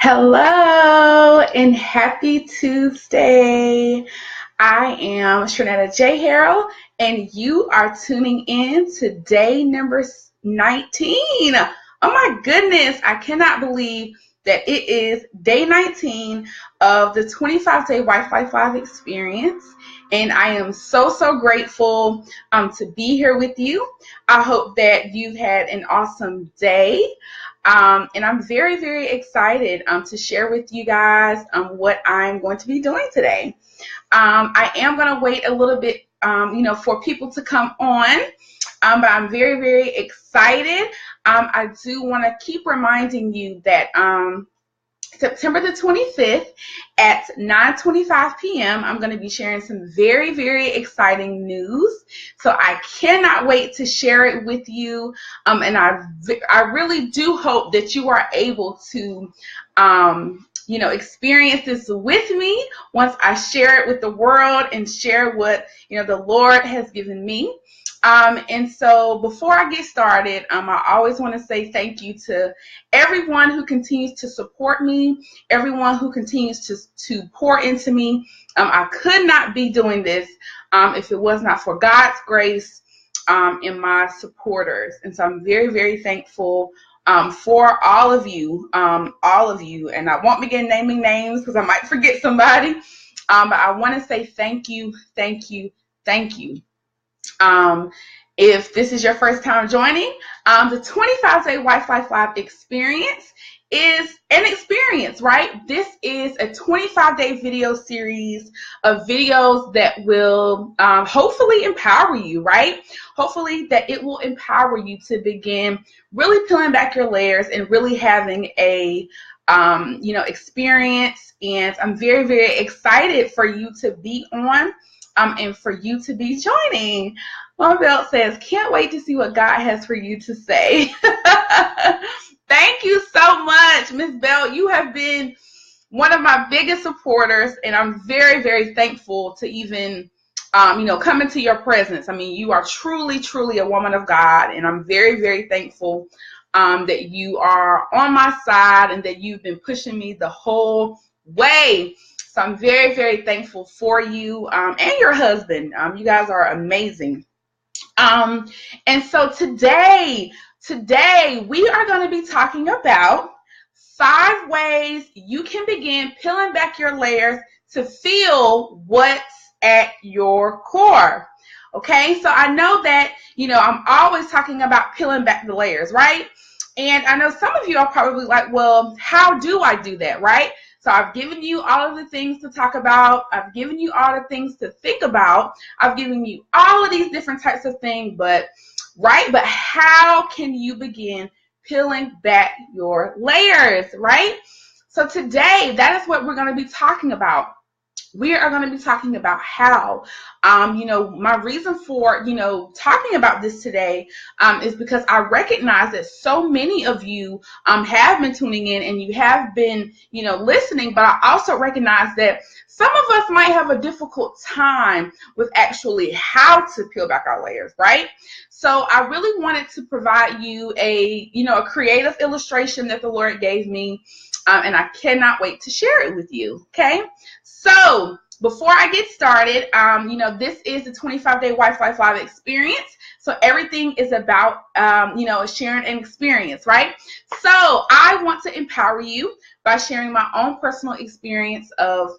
Hello and happy Tuesday. I am Shanetta J. Harrell, and you are tuning in to day number 19. Oh my goodness, I cannot believe that it is day 19 of the 25-day Wi-Fi 5 experience. And I am so grateful to be here with you. I hope that you've had an awesome day. And I'm very excited to share with you guys what I'm going to be doing today. I am going to wait a little bit, for people to come on, but I'm very excited. I do want to keep reminding you that September the 25th at 9:25 p.m. I'm going to be sharing some very exciting news. So I cannot wait to share it with you. And I really do hope that you are able to experience this with me once I share it with the world and share what the Lord has given me. And so before I get started, I always want to say thank you to everyone who continues to support me, everyone who continues to pour into me. I could not be doing this if it was not for God's grace and my supporters. And so I'm very thankful for all of you. And I won't begin naming names because I might forget somebody. But I want to say thank you. If this is your first time joining, the 25-day Wi-Fi 5 experience is an experience, right? This is a 25-day video series of videos that will hopefully empower you, right? Hopefully that it will empower you to begin really peeling back your layers and really having a experience. And I'm very excited for you to be on and for you to be joining. Mom Belt says, can't wait to see what God has for you to say. Thank you so much, Miss Belt. You have been one of my biggest supporters, and I'm very thankful to even, come into your presence. I mean, you are truly a woman of God, and I'm very thankful that you are on my side and that you've been pushing me the whole way. So I'm very thankful for you and your husband. You guys are amazing. And so today we are going to be talking about 5 ways you can begin peeling back your layers to feel what's at your core. Okay, so I know that, I'm always talking about peeling back the layers, right? And I know some of you are probably like, well, how do I do that, right? So I've given you all of the things to talk about. I've given you all the things to think about. I've given you all of these different types of things, but how can you begin peeling back your layers, right? So today, that is what we're going to be talking about. We are going to be talking about how, my reason for, talking about this today is because I recognize that so many of you have been tuning in and you have been, listening, but I also recognize that some of us might have a difficult time with actually how to peel back our layers, right? So I really wanted to provide you a creative illustration that the Lord gave me, and I cannot wait to share it with you, okay? So before I get started, this is the 25-day Wi-Fi 5 experience. So everything is about, sharing an experience, right? So I want to empower you by sharing my own personal experience of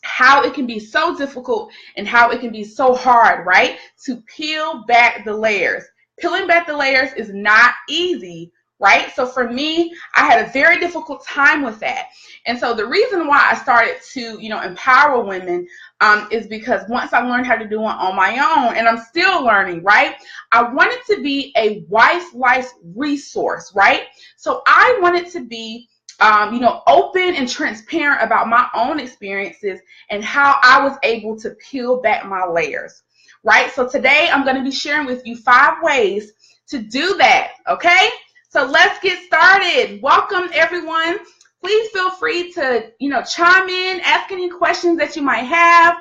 how it can be so difficult and how it can be so hard, right? To peel back the layers. Peeling back the layers is not easy, right? So for me, I had a very difficult time with that. And so the reason why I started to, empower women is because once I learned how to do it on my own, and I'm still learning, right? I wanted to be a life resource, right? So I wanted to be open and transparent about my own experiences and how I was able to peel back my layers, right? So today I'm going to be sharing with you 5 ways to do that, okay? So let's get started. Welcome, everyone. Please feel free to, chime in, ask any questions that you might have,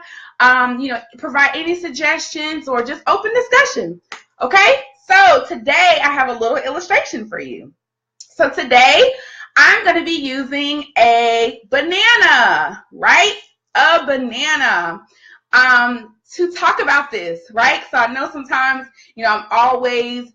provide any suggestions or just open discussion, okay? So today I have a little illustration for you. So today I'm going to be using a banana, right? A banana to talk about this, right? So I know sometimes, I'm always,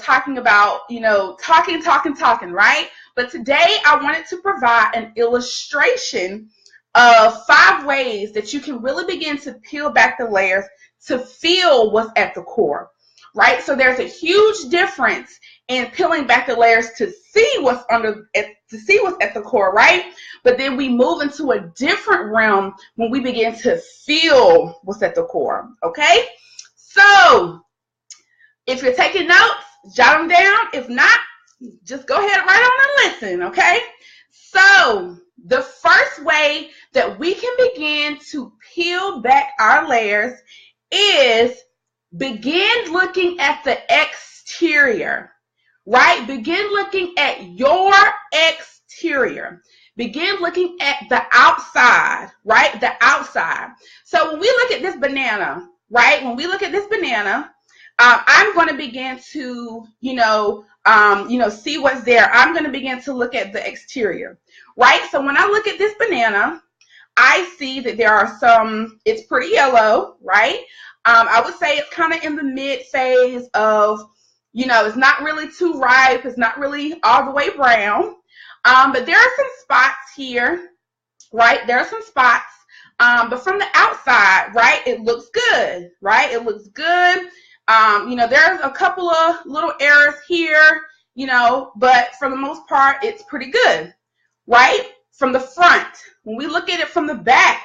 talking about, talking, right? But today I wanted to provide an illustration of 5 ways that you can really begin to peel back the layers to feel what's at the core, right? So there's a huge difference in peeling back the layers to see what's at the core, right? But then we move into a different realm when we begin to feel what's at the core, okay? So if you're taking notes, jot them down. If not, just go ahead right on and listen, okay? So the first way that we can begin to peel back our layers is begin looking at the exterior, right? Begin looking at your exterior. Begin looking at the outside, right? The outside. So when we look at this banana, right? When we look at this banana, I'm going to begin to, see what's there. I'm going to begin to look at the exterior, right? So when I look at this banana, I see that there are it's pretty yellow, right? I would say it's kind of in the mid phase of, it's not really too ripe. It's not really all the way brown. But there are some spots here, right? There are some spots. But from the outside, right, it looks good, right? It looks good. There's a couple of little errors here, but for the most part, it's pretty good, right? From the front, when we look at it from the back,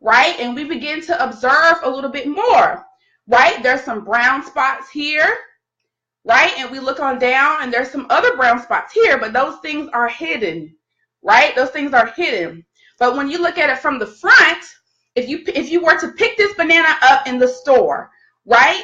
right, and we begin to observe a little bit more, right? There's some brown spots here, right? And we look on down and there's some other brown spots here, but those things are hidden, right? Those things are hidden. But when you look at it from the front, if you were to pick this banana up in the store, right?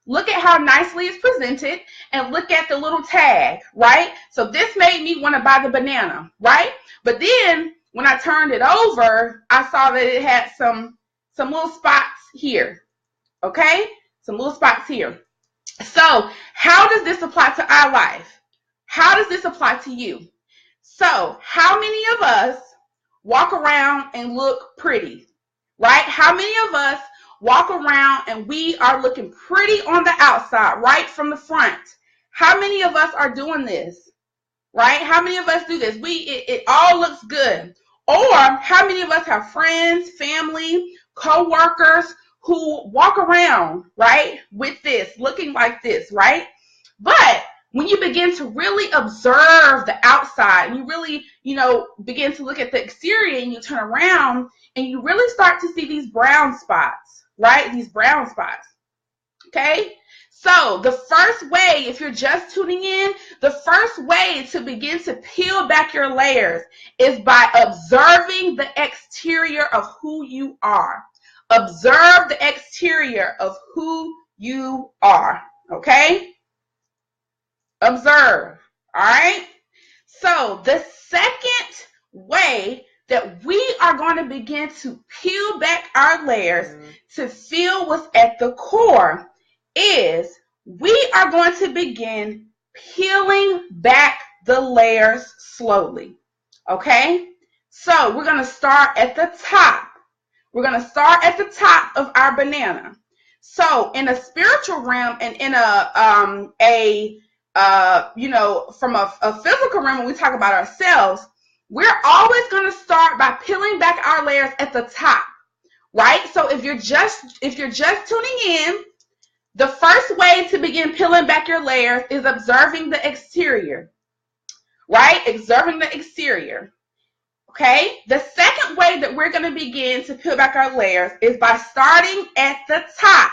Look at how nicely it's presented and look at the little tag, right? So this made me want to buy the banana, right? But then when I turned it over, I saw that it had some little spots here, okay? Some little spots here. So how does this apply to our life? How does this apply to you? So how many of us walk around and look pretty, right? How many of us walk around and we are looking pretty on the outside, right from the front? How many of us are doing this, right? How many of us do this? It all looks good. Or how many of us have friends, family, co-workers who walk around, right, with this, looking like this, right? But when you begin to really observe the outside, and you really, begin to look at the exterior and you turn around and you really start to see these brown spots, right? These brown spots, okay? So the first way, if you're just tuning in, the first way to begin to peel back your layers is by observing the exterior of who you are. Observe the exterior of who you are, okay? Observe, all right? So the second way that we are going to begin to peel back our layers to feel what's at the core is we are going to begin peeling back the layers slowly, okay? So we're going to start at the top. We're going to start at the top of our banana. So in a spiritual realm and in from a physical realm, when we talk about ourselves, we're always going to start by peeling back our layers at the top, right? So if you're just tuning in, the first way to begin peeling back your layers is observing the exterior, right? Observing the exterior. Okay, the second way that we're going to begin to peel back our layers is by starting at the top.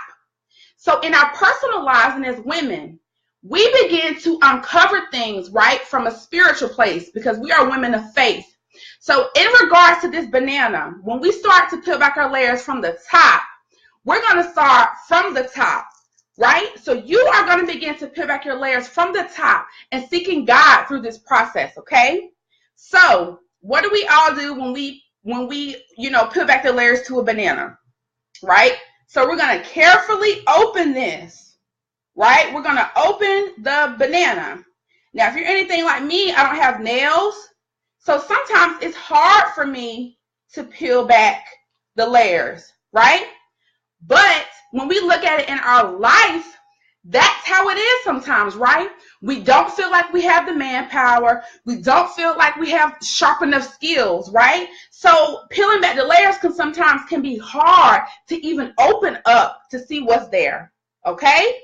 So in our personal lives and as women, we begin to uncover things, right, from a spiritual place because we are women of faith. So in regards to this banana, when we start to peel back our layers from the top, we're going to start from the top, right? So you are going to begin to peel back your layers from the top and seeking God through this process, okay? So what do we all do when we peel back the layers to a banana, right? So we're going to carefully open this, right? We're going to open the banana. Now, if you're anything like me, I don't have nails, So sometimes it's hard for me to peel back the layers, right? But when we look at it in our life, that's how it is sometimes, right? We don't feel like we have the manpower. We don't feel like we have sharp enough skills, right? So peeling back the layers can be hard to even open up to see what's there, okay?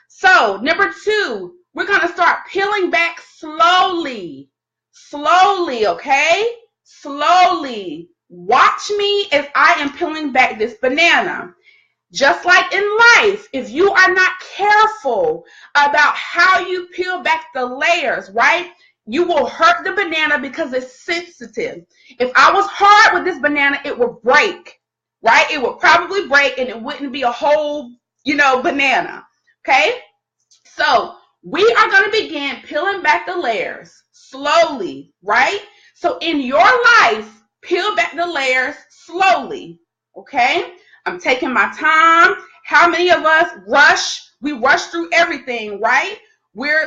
So number 2, we're going to start peeling back slowly. Slowly, okay? Slowly. Watch me as I am peeling back this banana. Just like in life, if you are not careful about how you peel back the layers, right, you will hurt the banana because it's sensitive. If I was hard with this banana, it would break, right? It would probably break and it wouldn't be a whole, banana, okay? So we are going to begin peeling back the layers slowly, right? So in your life, peel back the layers slowly, okay? I'm taking my time. How many of us rush? We rush through everything, right?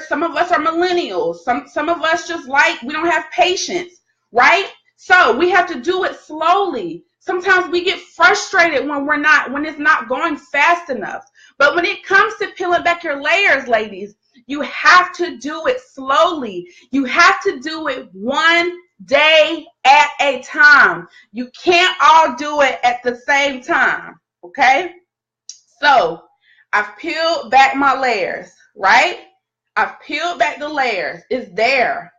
Some of us are millennials. Some of us we don't have patience, right? So we have to do it slowly. Sometimes we get frustrated when it's not going fast enough. But when it comes to peeling back your layers, ladies, you have to do it slowly. You have to do it one day at a time. You can't all do it at the same time, okay? So I've peeled back my layers, right? I've peeled back the layers. It's there,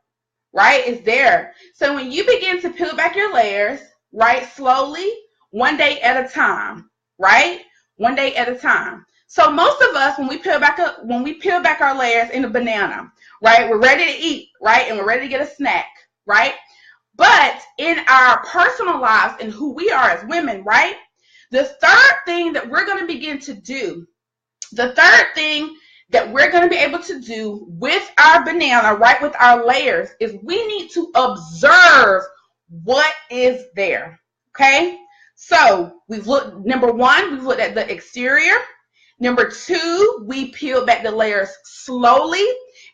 right? It's there. So when you begin to peel back your layers, right, slowly, one day at a time, right? One day at a time. So most of us, when we peel back our layers in a banana, right, we're ready to eat, right, and we're ready to get a snack, right? But in our personal lives and who we are as women, right, the third thing that we're going to begin to do, the third thing that we're going to be able to do with our banana, right, with our layers, is we need to observe what is there, okay? So number 1, we've looked at the exterior. Number 2, we peel back the layers slowly.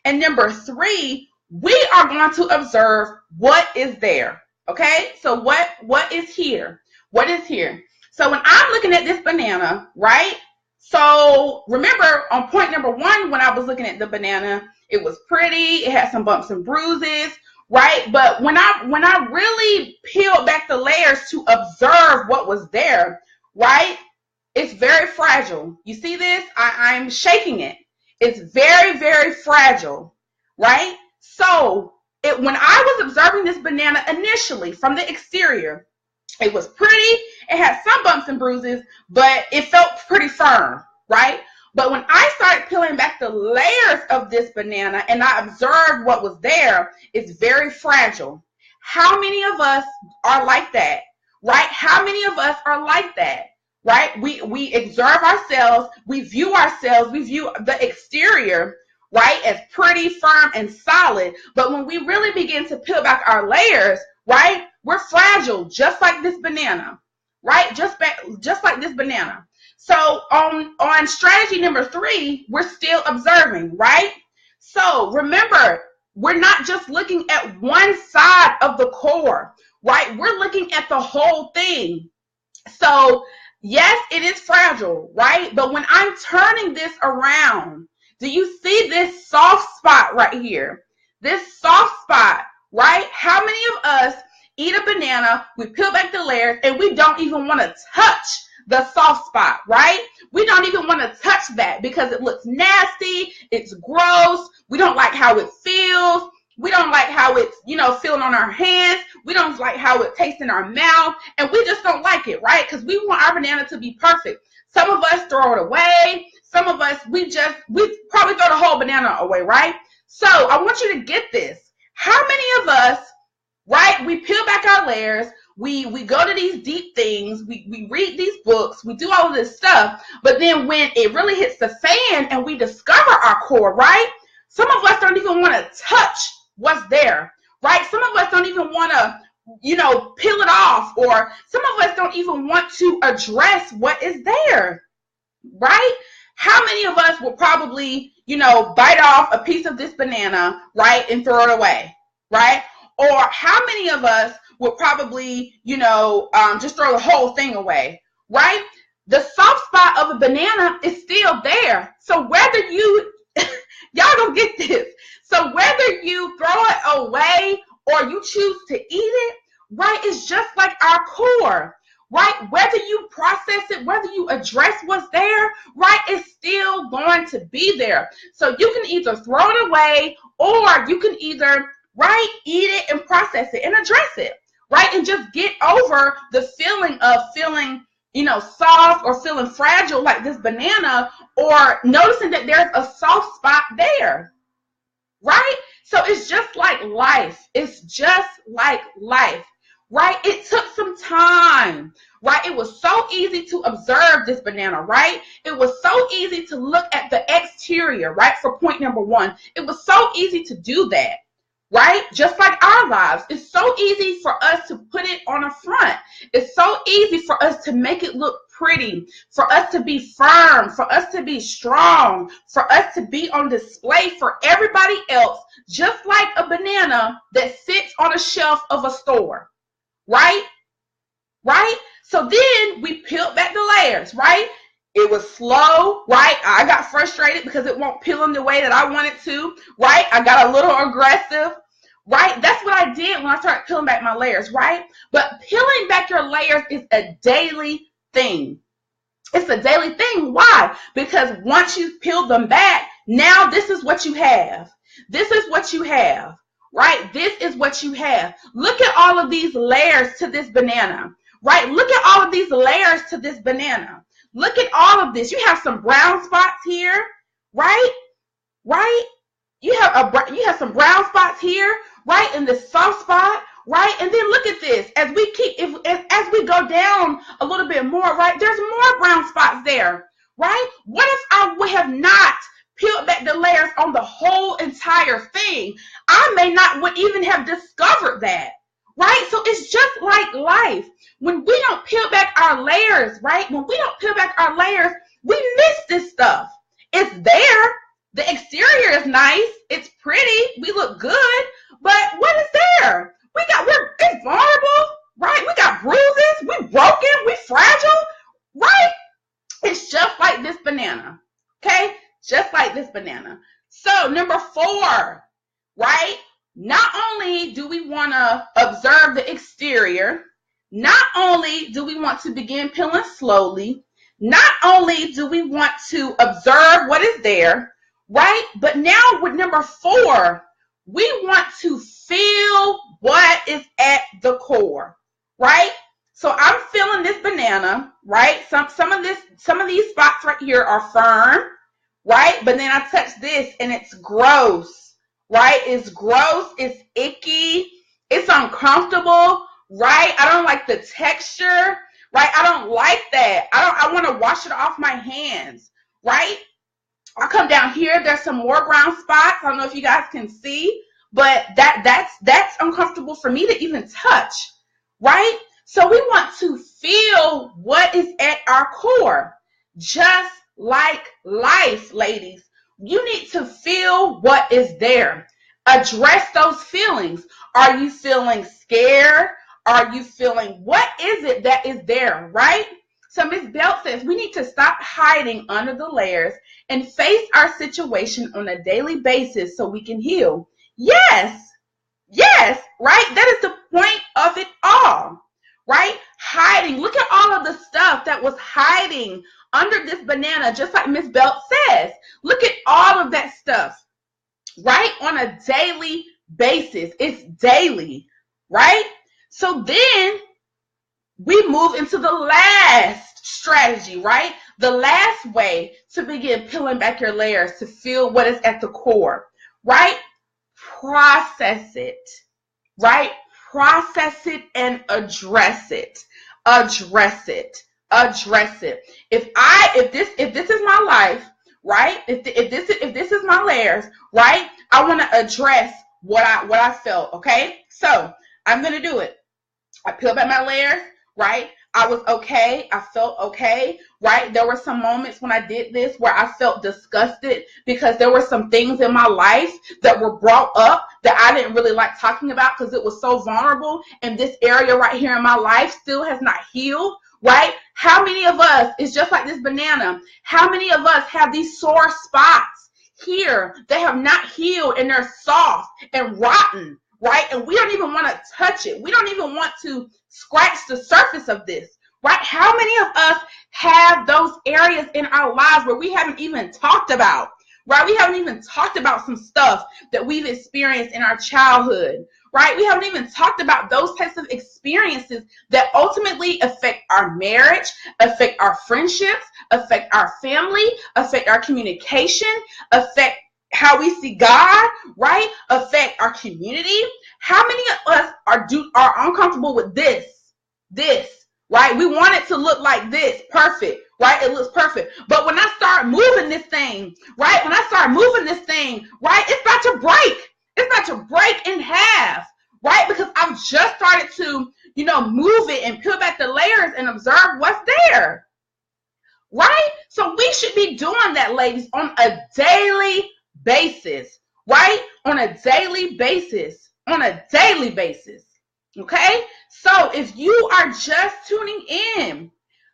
And number 3, we are going to observe what is there, okay? So what is here? What is here? So when I'm looking at this banana, right? So remember on point number 1, when I was looking at the banana, it was pretty. It had some bumps and bruises, right? But when I really peeled back the layers to observe what was there, right? It's very fragile. You see this? I'm shaking it. It's very, very fragile, right? So when I was observing this banana initially from the exterior, it was pretty. It had some bumps and bruises, but it felt pretty firm, right? But when I started peeling back the layers of this banana and I observed what was there, it's very fragile. How many of us are like that, right? How many of us are like that? Right? We observe ourselves, we view the exterior, right, as pretty firm and solid. But when we really begin to peel back our layers, right, we're fragile, just like this banana, right? Just like this banana. So on strategy number 3, we're still observing, right? So remember, we're not just looking at one side of the core, right? We're looking at the whole thing. So yes, it is fragile, right? But when I'm turning this around, do you see this soft spot right here? This soft spot, right? How many of us eat a banana, we peel back the layers, and we don't even want to touch the soft spot, right? We don't even want to touch that because it looks nasty, it's gross, we don't like how it feels. We don't like how it's, feeling on our hands. We don't like how it tastes in our mouth. And we just don't like it, right? Because we want our banana to be perfect. Some of us throw it away. Some of us, we probably throw the whole banana away, right? So I want you to get this. How many of us, right, we peel back our layers. We go to these deep things. We read these books. We do all of this stuff. But then when it really hits the fan and we discover our core, right? Some of us don't even want to touch what's there, right? Some of us don't even want to, peel it off, or some of us don't even want to address what is there, right? How many of us will probably, bite off a piece of this banana, right, and throw it away, right? Or how many of us would probably, just throw the whole thing away, right? The soft spot of a banana is still there. So whether you, y'all don't get this. So whether you throw it away or you choose to eat it, right, it's just like our core, right? Whether you process it, whether you address what's there, right, it's still going to be there. So you can either throw it away or you can either, right, eat it and process it and address it, right? And just get over the feeling of feeling, soft or feeling fragile like this banana, or noticing that there's a soft spot there, right? So it's just like life. It's just like life, right? It took some time, right? It was so easy to observe this banana, right? It was so easy to look at the exterior, right? For point number one, it was so easy to do that, right? Just like our lives, it's so easy for us to put it on a front. It's so easy for us to make it look pretty, for us to be firm, for us to be strong, for us to be on display for everybody else, just like a banana that sits on a shelf of a store, right? Right? So then we peeled back the layers, right? It was slow, right? I got frustrated because it won't peel in the way that I wanted to, right? I got a little aggressive, right? That's what I did when I started peeling back my layers, right? But peeling back your layers is a daily thing. It's a daily thing. Why? Because once you peel them back, now this is what you have. This is what you have, right? This is what you have. Look at all of these layers to this banana, right? Look at all of these layers to this banana. Look at all of this. You have some brown spots here, right? Right? You have some brown spots here, right? In this soft spot, right? And then look at this. As we go down a little bit more, right? There's more brown spots there, right? What if I would have not peeled back the layers on the whole entire thing? I may not would even have discovered that, right? So it's just like life. When we don't peel back our layers, right? When we don't peel back our layers, we miss this stuff. It's there. The exterior is nice. It's pretty. We look good. But what is there? It's vulnerable, right? We got bruises. We broken. We fragile, right? It's just like this banana, okay? Just like this banana. So number 4, right? Not only do we want to observe the exterior, not only do we want to begin peeling slowly, not only do we want to observe what is there, right? But now with number 4, we want to feel what is at the core, right? So I'm feeling this banana, right? Some of these spots right here are firm, right? But then I touch this and it's gross, right? It's gross, it's icky, it's uncomfortable, right? I don't like the texture, right? I don't like that. I want to wash it off my hands, right? I come down here, there's some more brown spots. I don't know if you guys can see, but that's uncomfortable for me to even touch, right? So we want to feel what is at our core, just like life, ladies. You need to feel what is there. Address those feelings. Are you feeling scared? Are you feeling, what is it that is there, right? So Ms. Belt says we need to stop hiding under the layers and face our situation on a daily basis so we can heal. Yes, right? That is the point of it all, right? Hiding. Look at all of the stuff that was hiding under this banana, just like Ms. Belt says. Look at all of that stuff, right? On a daily basis. It's daily, right? So then we move into the last strategy, right? The last way to begin peeling back your layers to feel what is at the core, right? Process it, right? Process it and address it. Address it. Address it. If this is my life, right? If this is my layers, right? I want to address what I felt, okay? So I'm gonna do it. I peel back my layers, right? I was okay. I felt okay, right? There were some moments when I did this where I felt disgusted because there were some things in my life that were brought up that I didn't really like talking about because it was so vulnerable. And this area right here in my life still has not healed, right? How many of us, it's just like this banana, how many of us have these sore spots here that have not healed and they're soft and rotten, right? And we don't even want to touch it. We don't even want to scratch the surface of this, right? How many of us have those areas in our lives where we haven't even talked about, right? We haven't even talked about some stuff that we've experienced in our childhood, right? We haven't even talked about those types of experiences that ultimately affect our marriage, affect our friendships, affect our family, affect our communication, affect how we see God, right? Affect our community. How many of us are uncomfortable with this, right? We want it to look like this, perfect, right? It looks perfect. But when I start moving this thing, right? When I start moving this thing, right? It's about to break. It's about to break in half, right? Because I've just started to, move it and peel back the layers and observe what's there, right? So we should be doing that, ladies, on a daily basis, right? On a daily basis. Okay? So if you are just tuning in,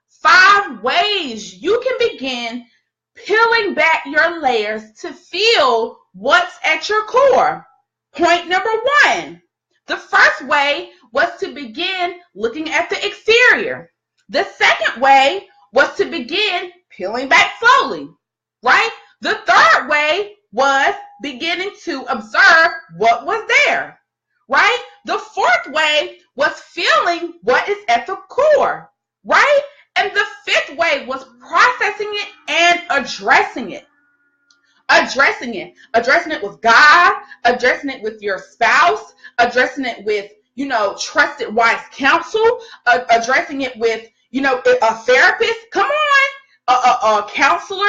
5 ways you can begin peeling back your layers to feel what's at your core. Point number 1. The first way was to begin looking at the exterior. The second way was to begin peeling back slowly, right? The third way was beginning to observe what was there, right? The fourth way was feeling what is at the core, right? And the fifth way was processing it and addressing it. Addressing it with God, addressing it with your spouse, addressing it with, trusted wise counsel, addressing it with, a therapist, come on, a counselor,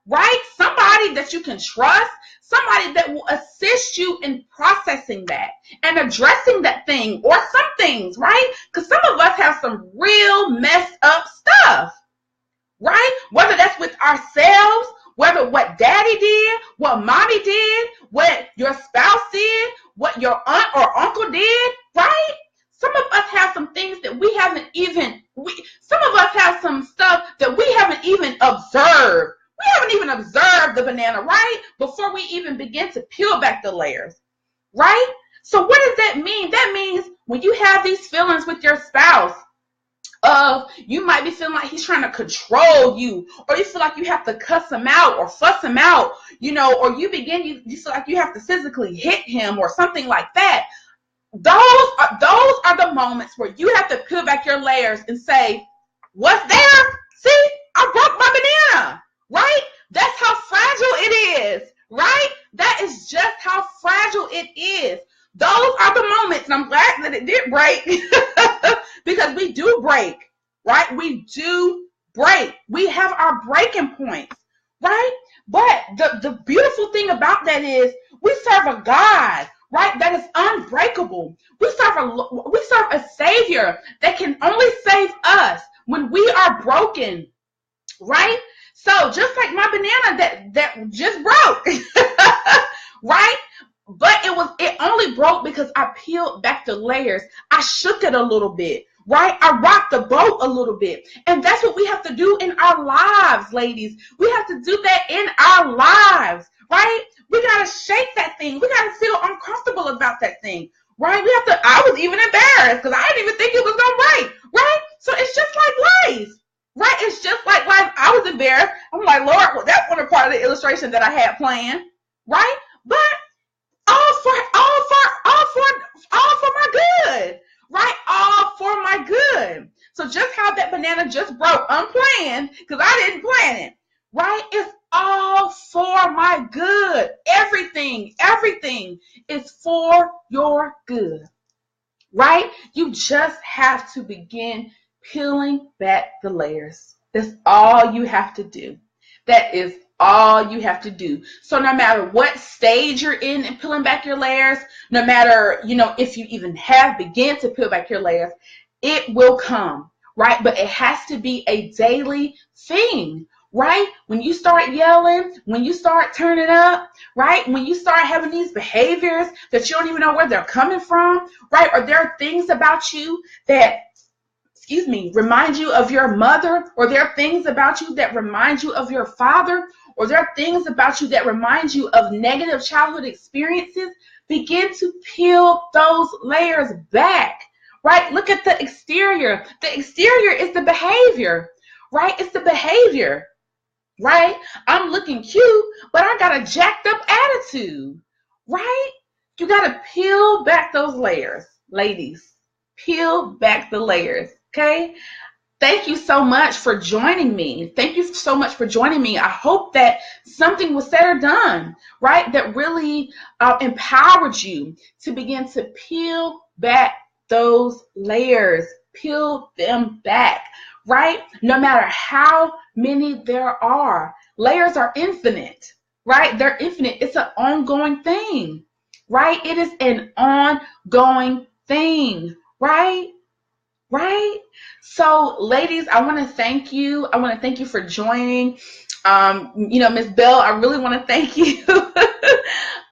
right? Somebody that you can trust, somebody that will assist you in processing that and addressing that thing or some things, right? Because some of us have some real messed up stuff, right? Whether that's with ourselves, whether what daddy did, what mommy did, what your spouse did, what your aunt or uncle did, right? Some of us have some things that some of us have some stuff that we haven't even observed. We haven't even observed the banana, right? Before we even begin to peel back the layers, right? So what does that mean? That means when you have these feelings with your spouse, you might be feeling like he's trying to control you, or you feel like you have to cuss him out or fuss him out, or you feel like you have to physically hit him or something like that. Those are the moments where you have to peel back your layers and say, what's there? See, I broke my banana, right? That's how fragile it is, right? That is just how fragile it is. Those are the moments, and I'm glad that it did break because we do break, right? We do break. We have our breaking points, right? But the beautiful thing about that is we serve a God, right, that is unbreakable. We serve a Savior that can only save us when we are broken, right? So just like my banana that just broke, right? But it only broke because I peeled back the layers. I shook it a little bit, right? I rocked the boat a little bit. And that's what we have to do in our lives, ladies. We have to do that in our lives, right? We got to shake that thing. We got to feel uncomfortable about that thing, right? I was even embarrassed because I didn't even think it was going to break, right? So it's just like life, right? It's just like life. I was embarrassed. I'm like, Lord, well, that's one part of the illustration that I had planned, right? But all for my good, right? All for my good. So just how that banana just broke unplanned, because I didn't plan it, right? It's all for my good. Everything is for your good, right? You just have to begin peeling back the layers. That's all you have to do. That is all you have to do. So no matter what stage you're in peeling back your layers, no matter, if you even have begun to peel back your layers, it will come, right? But it has to be a daily thing, right? When you start yelling, when you start turning up, right? When you start having these behaviors that you don't even know where they're coming from, right? Or there are things about you that, remind you of your mother, or there are things about you that remind you of your father, or there are things about you that remind you of negative childhood experiences, begin to peel those layers back, right? Look at the exterior. The exterior is the behavior, right? It's the behavior, right? I'm looking cute, but I got a jacked up attitude, right? You got to peel back those layers, ladies. Peel back the layers, okay? Thank you so much for joining me. Thank you so much for joining me. I hope that something was said or done, right, that really empowered you to begin to peel back those layers. Peel them back, right? No matter how many there are. Layers are infinite, right? They're infinite. It's an ongoing thing, right? It is an ongoing thing, right? Right? So, ladies, I want to thank you. I want to thank you for joining. Miss Bell, I really want to thank you.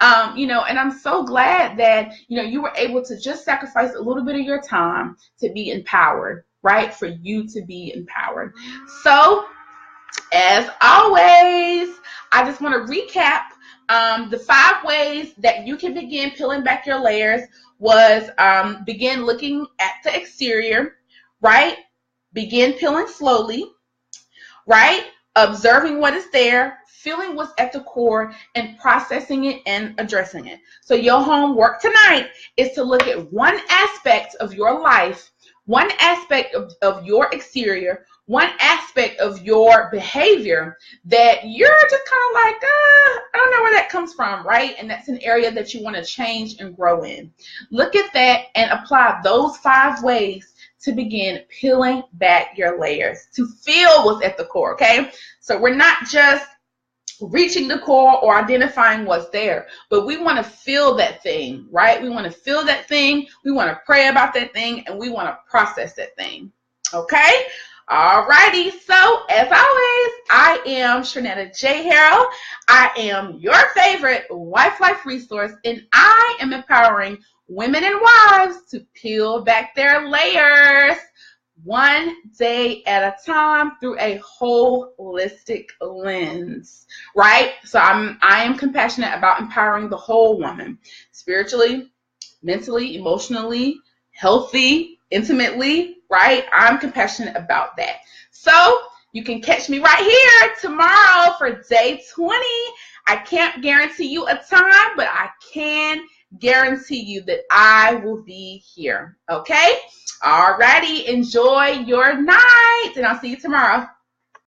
And I'm so glad that, you were able to just sacrifice a little bit of your time to be empowered, right? For you to be empowered. So, as always, I just want to recap the 5 ways that you can begin peeling back your layers was begin looking at the exterior, right? Begin peeling slowly, right? Observing what is there, feeling what's at the core, and processing it and addressing it. So your homework tonight is to look at one aspect of your life, one aspect of your exterior, one aspect of your behavior that you're just kind of like, I don't know where that comes from, right? And that's an area that you want to change and grow in. Look at that and apply those 5 ways to begin peeling back your layers, to feel what's at the core, okay? So we're not just reaching the core or identifying what's there, but we want to feel that thing, right? We want to feel that thing, we want to pray about that thing, and we want to process that thing, okay? Alrighty, so as always, I am Sharnetta J. Harrell. I am your favorite wife life resource, and I am empowering women and wives to peel back their layers one day at a time through a holistic lens, right? So I am compassionate about empowering the whole woman, spiritually, mentally, emotionally, healthy, intimately, right? I'm compassionate about that. So you can catch me right here tomorrow for day 20. I can't guarantee you a time, but I can guarantee you that I will be here. Okay? Alrighty. Enjoy your night, and I'll see you tomorrow.